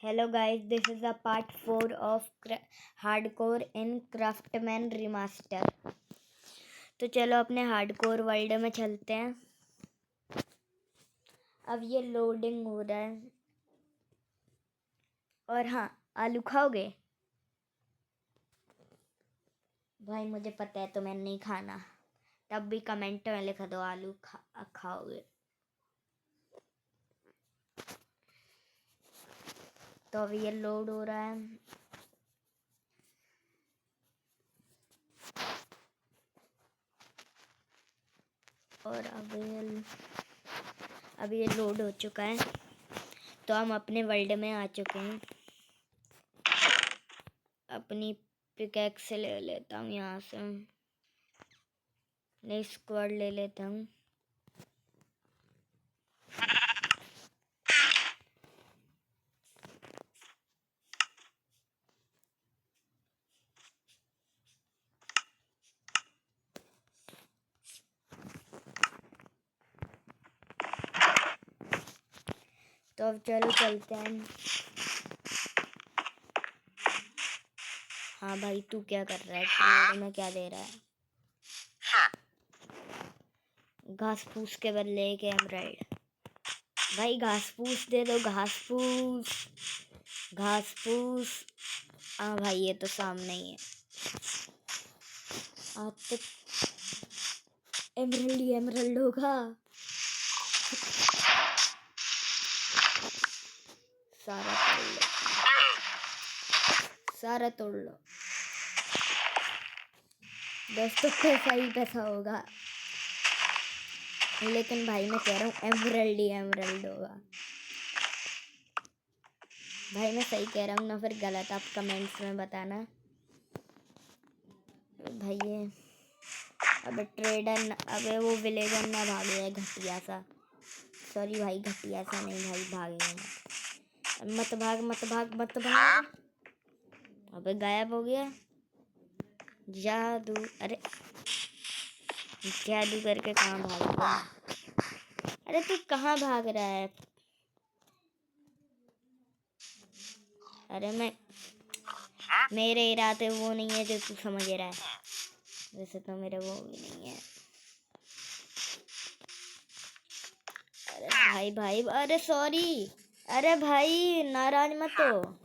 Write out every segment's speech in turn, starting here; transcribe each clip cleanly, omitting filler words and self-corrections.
Hello guys, this is the part 4 of Hardcore in Craftman Remaster। तो चलो अपने hardcore world में चलते हैं। अब ये लोडिंग हो रहा है। और हाँ, आलू खाओगे? भाई मुझे पता है तुम्हें नहीं खाना, तब भी कमेंट में लिख दो आलू खाओगे। तो अब ये लोड हो रहा है। और अब ये लोड हो चुका है, तो हम अपने वर्ल्ड में आ चुके हैं। अपनी पिकैक्स ले लेता हूँ यहाँ से, नई स्क्वाड ले लेता हूँ। तो अब चलो चलते हैं। हाँ भाई, तू क्या कर रहा है? ट्रेड में क्या दे रहा है? घास फूस के बदले एक एमराल्ड। भाई घास फूस दे दो, घास फूस, घास फूस। हाँ भाई, ये तो सामने ही है। आज तक एमराल्ड ही एमराल्ड होगा। सारा तोड़ लो दोस्तों, पैसा ही पैसा होगा। लेकिन भाई मैं कह रहा हूँ एमराल्ड ही एमराल्ड होगा। भाई मैं सही कह रहा हूँ ना फिर गलत? आप कमेंट्स में बताना। भाई ये अबे ट्रेडर, अबे वो विलेजर ना भाग गया घटिया सा। सॉरी भाई, घटिया सा नहीं भाई, भागेगा मत भाग मत भाग मत भाग। अबे गायब हो गया। जादू, अरे जादू करके कहाँ भाग गया? अरे तू कहाँ भाग रहा है? अरे मेरे इरादे वो नहीं है जो तू समझ रहा है। वैसे तो मेरे वो भी नहीं है। अरे भाई भाई, अरे सॉरी, अरे भाई नाराज मत हो।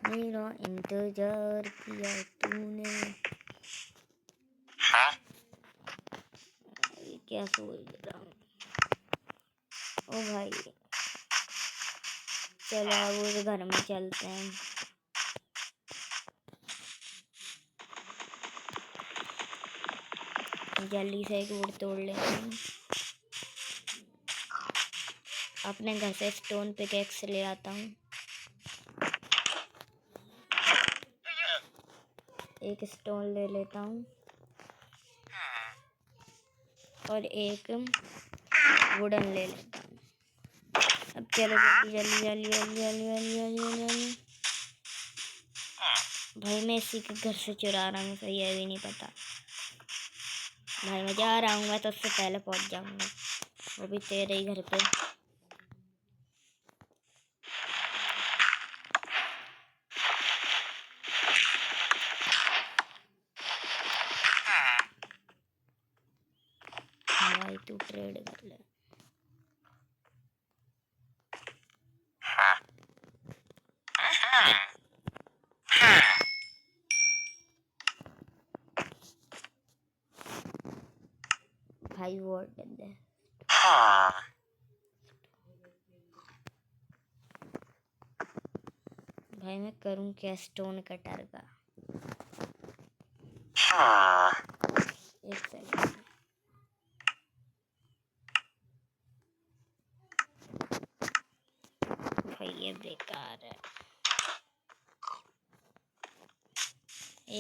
मेरा इंतजार किया तूने। क्या सोच रहा हूँ? ओ भाई चलो अब उस घर में चलते हैं। जल्दी से एक वुड तोड़ लेते हैं। अपने घर से स्टोन पिकेक्स ले आता हूँ। एक स्टोन ले लेता हूँ और एक वुडन ले लेता हूँ। अब चलो जल्दी जल्दी जल्दी जल्दी जल्दी जल्दी जल्दी जल्दी। भाई मैं इसी के घर से चुरा रहा हूँ, तो ये भी नहीं पता। भाई मैं जा रहा हूँ, मैं तो उससे पहले पहुँच जाऊँगा, वो भी तेरे ही घर पे। हाँ भाई तू ट्रेड कर ले। भाई वो दे। भाई मैं करूँ क्या स्टोन कटर का? एक सेकंड। भाई ये बेकार है।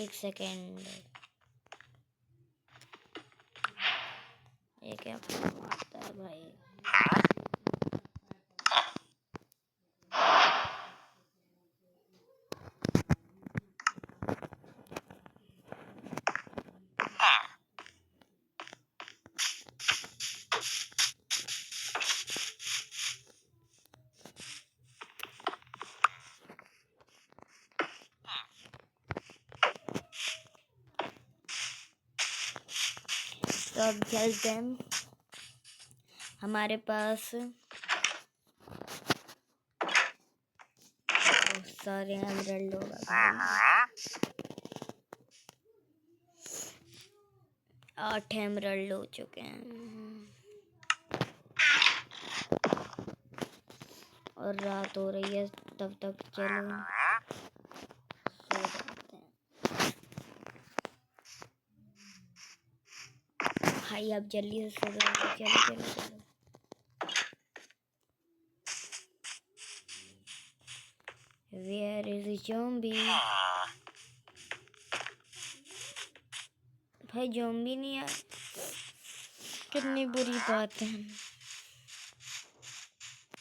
एक सेकंड। ये क्या आता है भाई? तो अब चलते हैं। हमारे पास बहुत सारे एमरल्ड होगा, 8 एमरल्ड हो चुके हैं और रात हो रही है। तब तक चलो सो जाते हैं। भाई अब जल्दी से सो जाओ, चलो चलो चलो। Where is the zombie? भाई ज़ॉम्बी नहीं आया, कितनी बुरी बात है।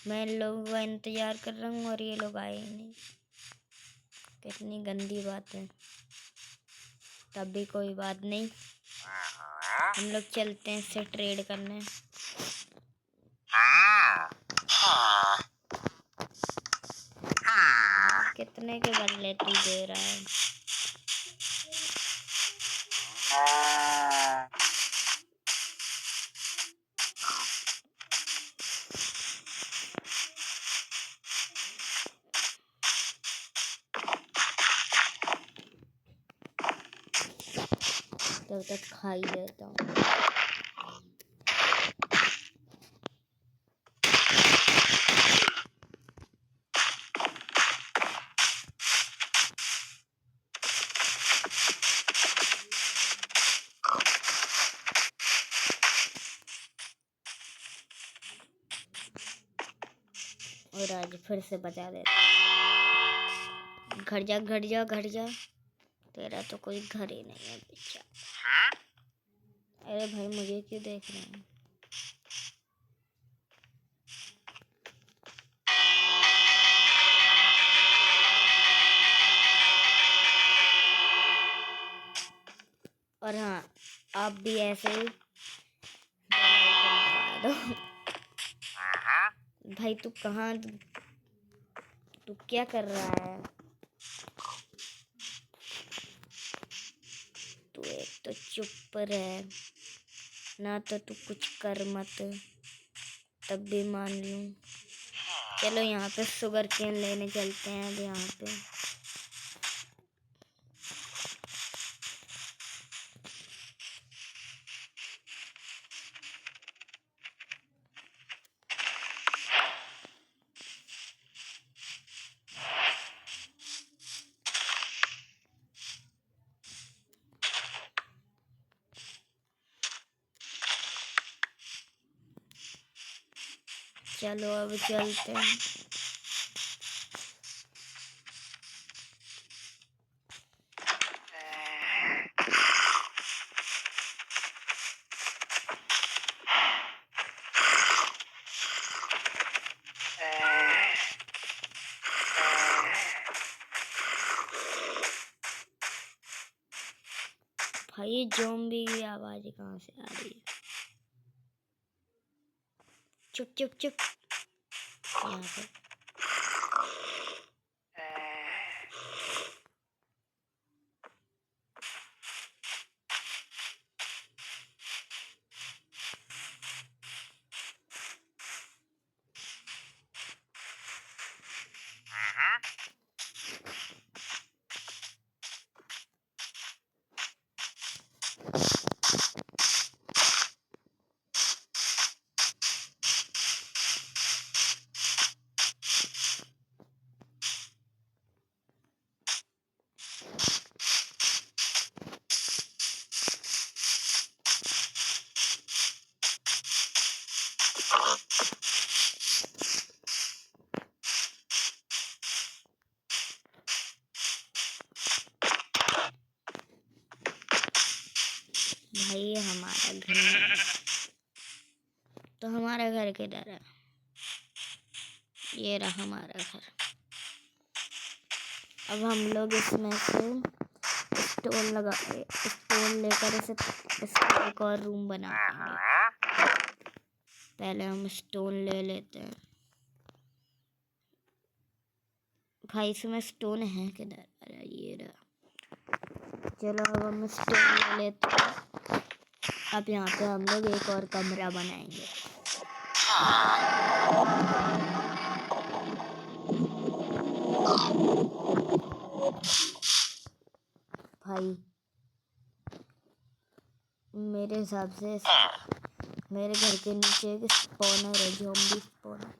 मैं लोगों का इंतजार कर रहा हूँ और ये लोग आए ही नहीं, कितनी गंदी बात है। तब भी कोई बात नहीं, हम लोग चलते हैं इससे ट्रेड करने। कितने के बदले तू दे रहा है? तब तक खा ही लेता हूँ। और आज फिर से बचा देता। घर जा घर जा घर जा, तेरा तो कोई घर ही नहीं है बेचारा। अरे भाई मुझे क्यों देख रहे हैं? और हाँ, आप भी ऐसे ही दबा दो। भाई तू कहाँ, तू क्या कर रहा है? तू एक तो चुप रह ना, तो तू कुछ कर मत, तब भी मान लूँ। चलो यहाँ पे शुगर केन लेने चलते हैं अब यहाँ पे। चलो अब चलते हैं। भाई ये ज़ॉम्बी की आवाज़ कहाँ से आ रही है? चुप चुप चुप। यहाँ पे भाई हमारा घर नहीं है। तो हमारा घर किधर है? ये रहा हमारा घर। अब हम लोग इसमें से स्टोन लेकर इसका एक और रूम बना देंगे। पहले हम स्टोन ले लेते हैं। भाई इसमें स्टोन है किधर? अरे ये रहा। चलो अब हम स्टोन ले लेते हैं। अब यहाँ पे हम लोग एक और कमरा बनाएंगे। भाई मेरे हिसाब से मेरे घर के नीचे एक स्पॉनर है, ज़ॉम्बी स्पॉनर।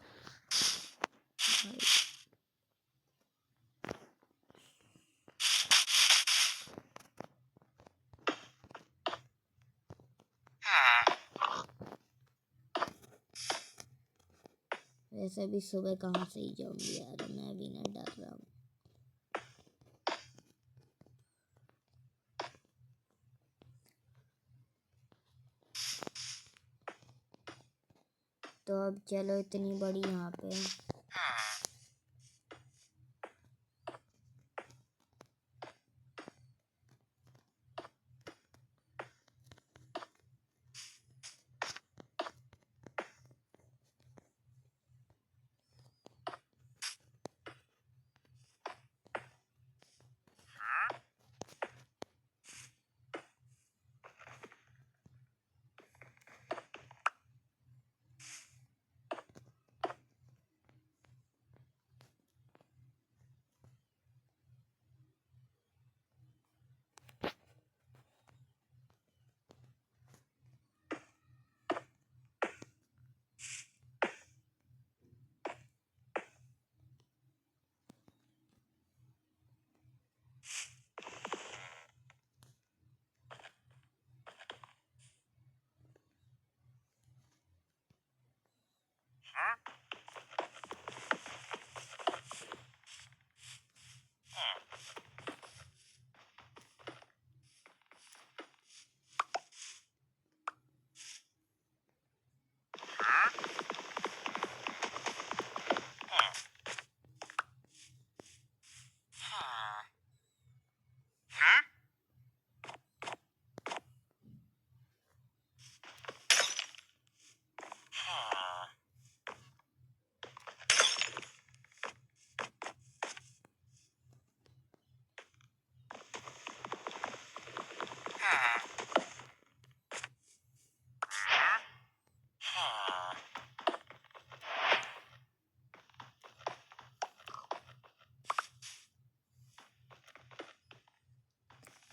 वैसे भी सुबह कहाँ से ही ज़ॉम्बी आ रहा, मैं भी ना डर रहा हूँ। तो अब चलो, इतनी बड़ी यहाँ पे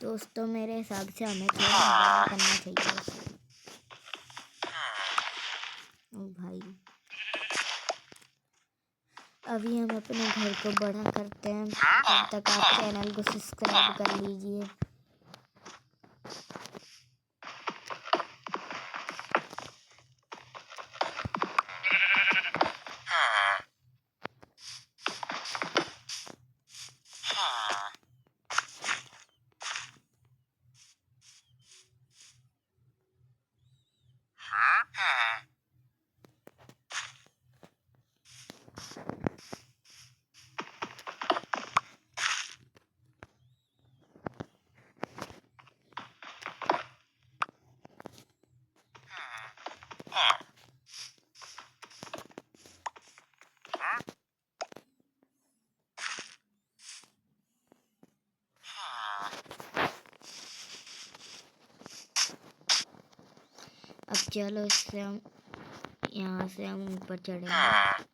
दोस्तों मेरे हिसाब से हमें थोड़ा बड़ा करना चाहिए। ओ भाई, अभी हम अपने घर को बड़ा करते हैं, तब तक आप चैनल को सब्सक्राइब कर लीजिए। अब चलो, इससे हम यहाँ से हम ऊपर चढ़ेंगे।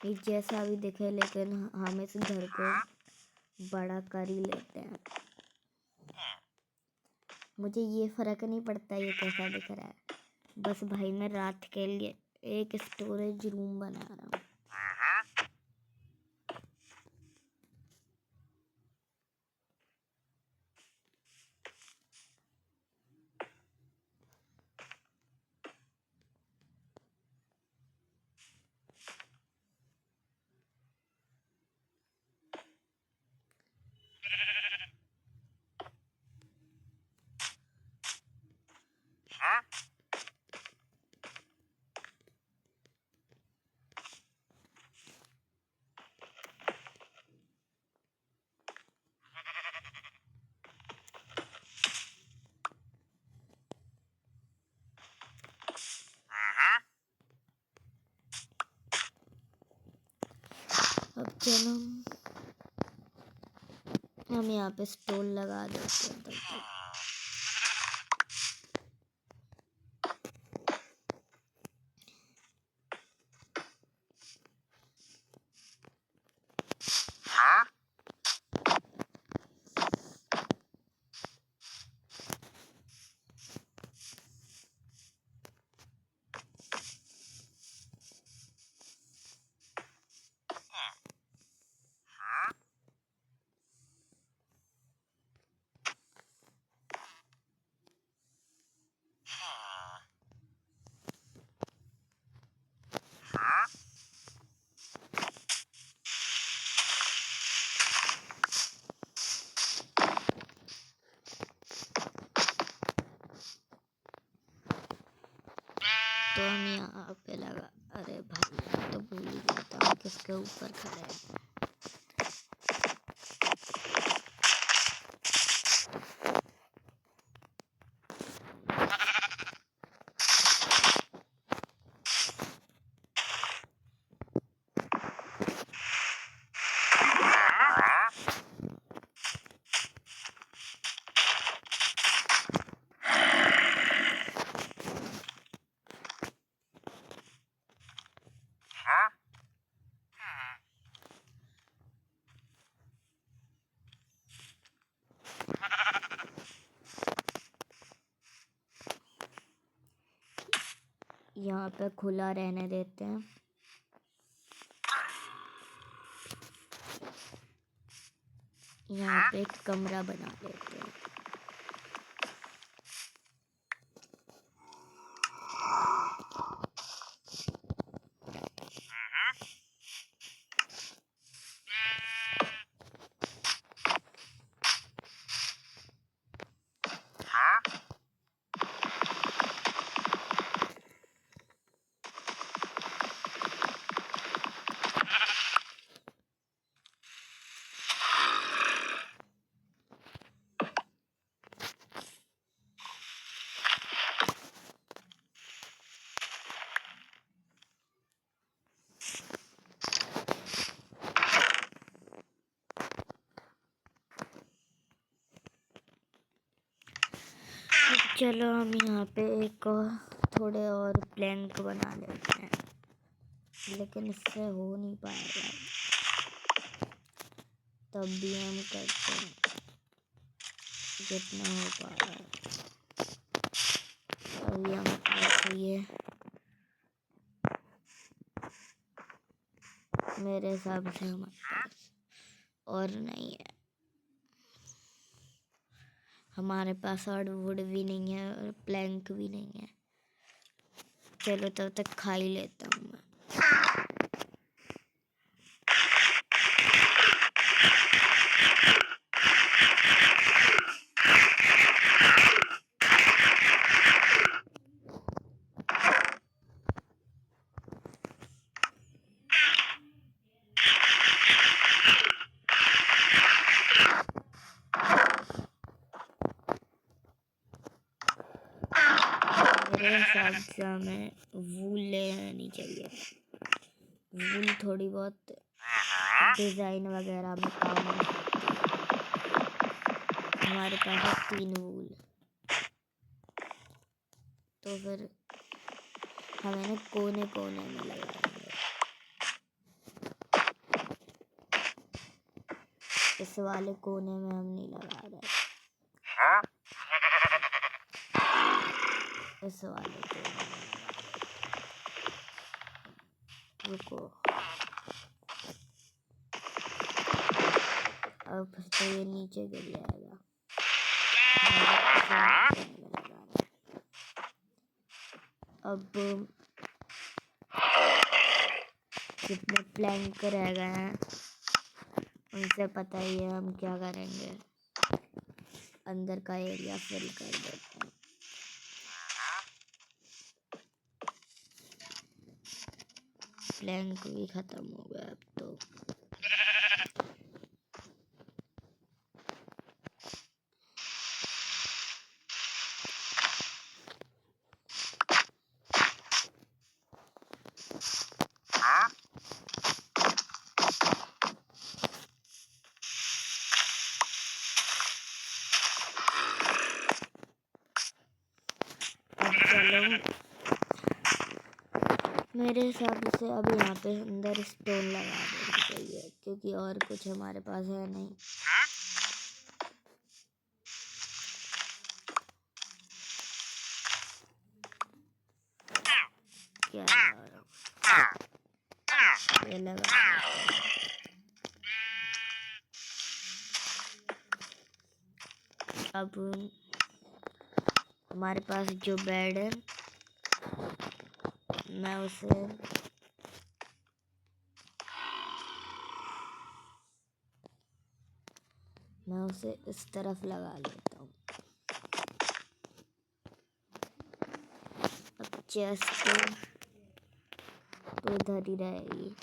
ये जैसा भी दिखे, लेकिन हम इस घर को बड़ा कर ही लेते हैं। मुझे ये फर्क नहीं पड़ता ये कैसा दिख रहा है, बस भाई मैं रात के लिए एक स्टोरेज रूम बना रहा हूँ। अब चलो हम यहाँ पे स्टोन लगा देते हैं तब तक। तो हम यहाँ पे लगा, अरे भाई तो भूल ही गया था हम किसके ऊपर खड़े हैं। यहाँ पे खुला रहने देते हैं। यहाँ पे एक कमरा बना लेते हैं। चलो हम यहाँ पे एक थोड़े और प्लैंक बना लेते हैं, लेकिन इससे हो नहीं पाएगा। तब भी हम करते हैं जितना हो पा रहा है। अभी हम ये मेरे हिसाब से हमारे पास और नहीं है। हमारे पास और वुड भी नहीं है और प्लैंक भी नहीं है। चलो तब तक खा ही लेता हूँ मैं। मेरे हिसाब से हमें वूल ले लेनी चाहिए। वूल थोड़ी बहुत डिज़ाइन वगैरह में काम आ सकती है। हमारे पास है 3 वूल, तो फिर हमें ना कोने कोने में लगाएंगे। इस वाले कोने में हम नहीं लगा रहे, इस वाले कोने में। रुको, अब फिर तो ये नीचे गिर जाएगा। अब जितने प्लैंक रह गए हैं उनसे पता ही है हम क्या करेंगे। अंदर का एरिया फिल कर देते हैं। प्लैंक भी खत्म हो गया अब तो। रहा हूँ। मेरे हिसाब से अब यहाँ पे अंदर स्टोन लगा देना चाहिए, क्योंकि और कुछ हमारे पास है नहीं। क्या ये लगा। अब हमारे पास जो बेड है मैं उसे इस तरफ लगा लेता हूँ। अब चेस्ट तो इधर ही रहेगी।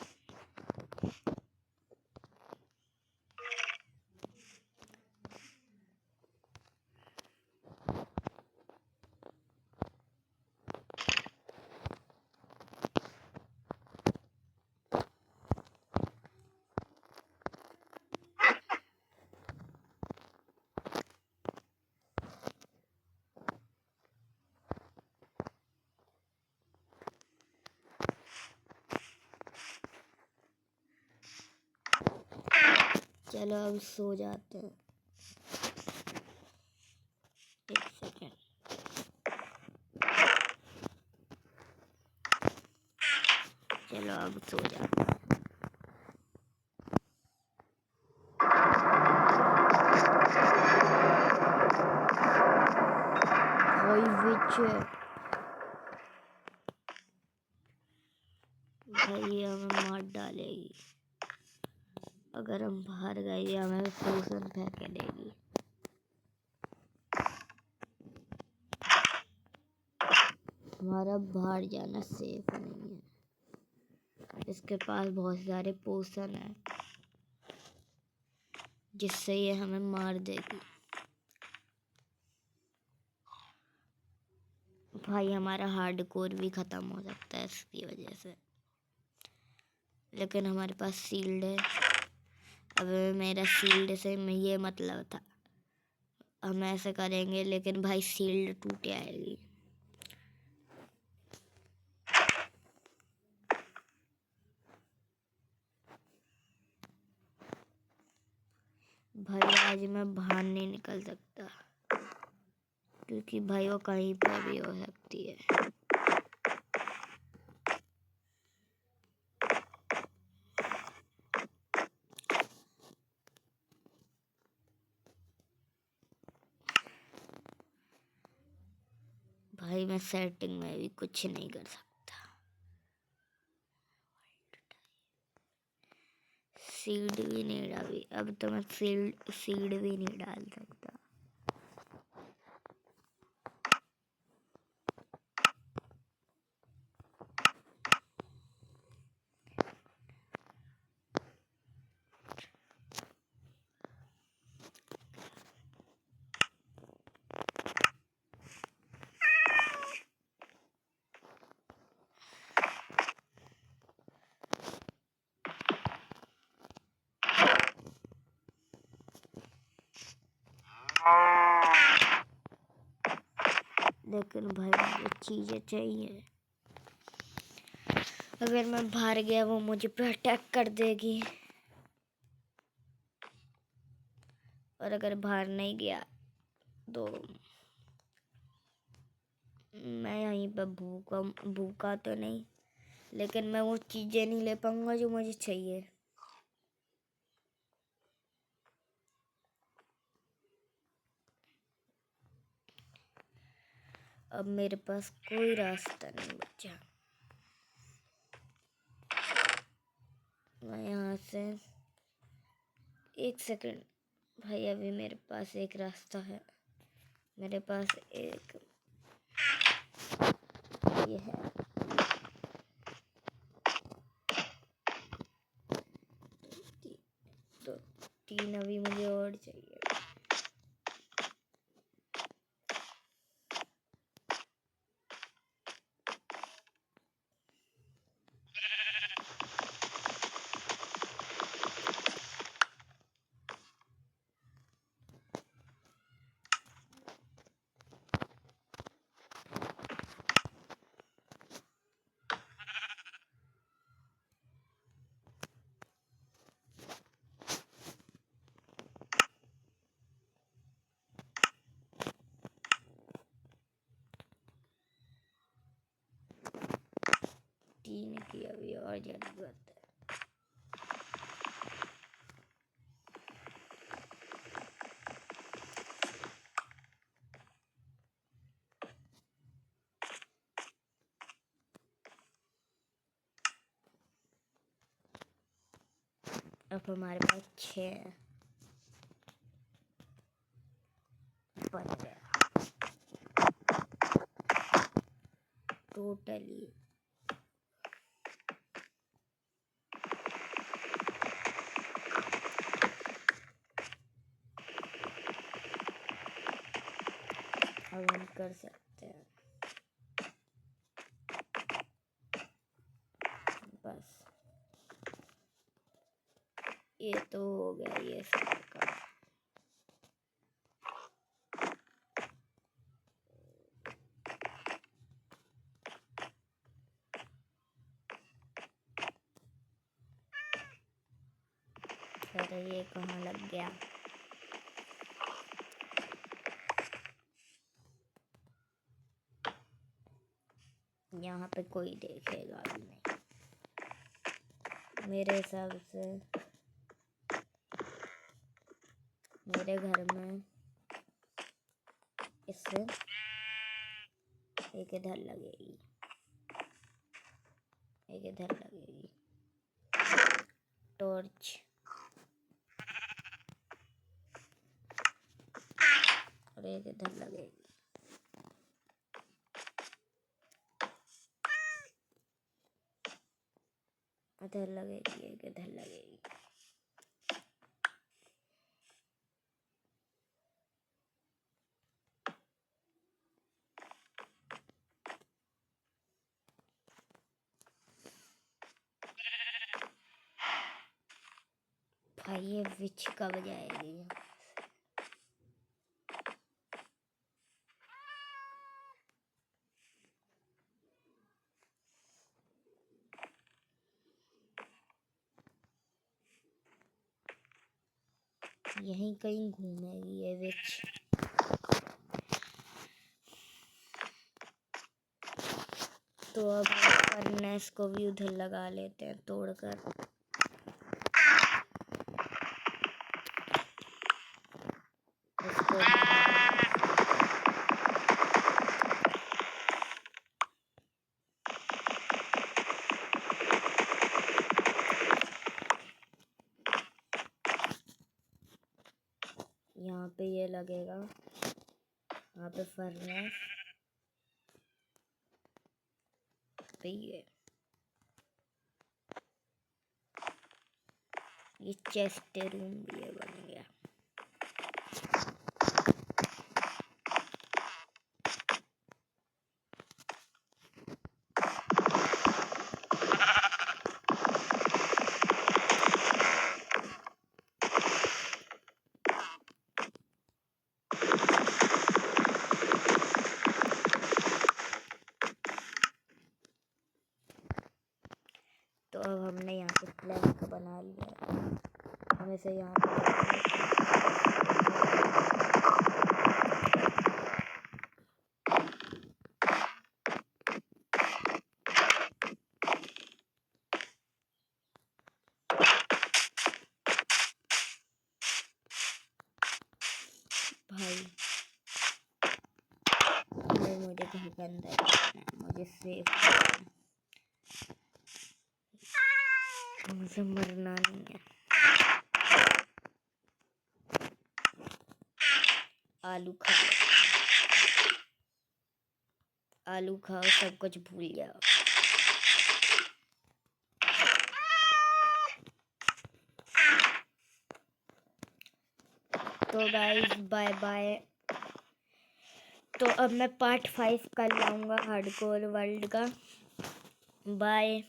चलो अब सो जाते हैं। एक सेकेंड। चलो अब सो जाते हैं। भाई हमें मार डालेगी अगर हम बाहर गए, या हमें पोषण फेंक देगी। हमारा बाहर जाना सेफ नहीं है। इसके पास बहुत सारे पोषण है जिससे ये हमें मार देगी। भाई हमारा हार्डकोर भी ख़त्म हो सकता है इसकी वजह से, लेकिन हमारे पास शील्ड है। अब मेरा शील्ड से ये मतलब था, हम ऐसे करेंगे लेकिन भाई शील्ड टूट आएगी। भाई आज मैं बाहर नहीं निकल सकता, क्योंकि भाई वो कहीं पर भी हो सकती है। भाई मैं सेटिंग में भी कुछ नहीं कर सकता। सीड भी नहीं डाली, अब तो मैं सीड भी नहीं डाल सकता। लेकिन भाई मुझे चीज़ें चाहिए। अगर मैं बाहर गया वो मुझे पे अटैक कर देगी, और अगर बाहर नहीं गया तो मैं यहीं पर भूखा तो नहीं, लेकिन मैं वो चीज़ें नहीं ले पाऊंगा जो मुझे चाहिए। अब मेरे पास कोई रास्ता नहीं बचा। मैं यहाँ से एक सेकंड भाई, अभी मेरे पास एक रास्ता है। मेरे पास एक ये है, तो 3 अभी मुझे और चाहिए। तीन की अभी और जरूरत है। अब हमारे पास 6 बन गया टोटली। अब हम कर सकते हैं बस। ये तो हो गया ये सब का। अरे ये कहाँ लग गया? यहाँ पे कोई देखेगा भी नहीं मेरे हिसाब से। मेरे घर में इससे एक इधर लगेगी, एक इधर लगेगी टॉर्च, और एक इधर लगेगी। इधर लगेगी, एक इधर लगेगी। भाई ये विच कब जाएगी? यहीं कहीं घूमेगी ये विच। तो अब फर्नेस को भी उधर लगा लेते हैं तोड़कर। इसको यहाँ पे ये लगेगा, यहाँ पे फर्नेस पे ये चेस्ट रूम भी ये बन गया। तो अब हमने यहाँ पे प्लैंक बना लिया। हम इसे यहाँ पे भाई मुझे घर के अंदर जाना है, मुझे सेफ करना है, मुझे मरना नहीं है। आलू खाओ, आलू खाओ, सब कुछ भूल जाओ। तो गाइस बाय बाय। तो अब मैं पार्ट 5 कर लाऊंगा हार्डकोर वर्ल्ड का। बाय।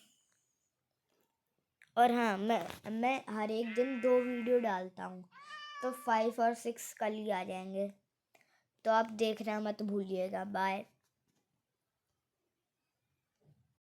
और हाँ, मैं हर एक दिन 2 वीडियो डालता हूँ, तो 5 और 6 कल ही आ जाएंगे। तो आप देखना मत भूलिएगा। बाय।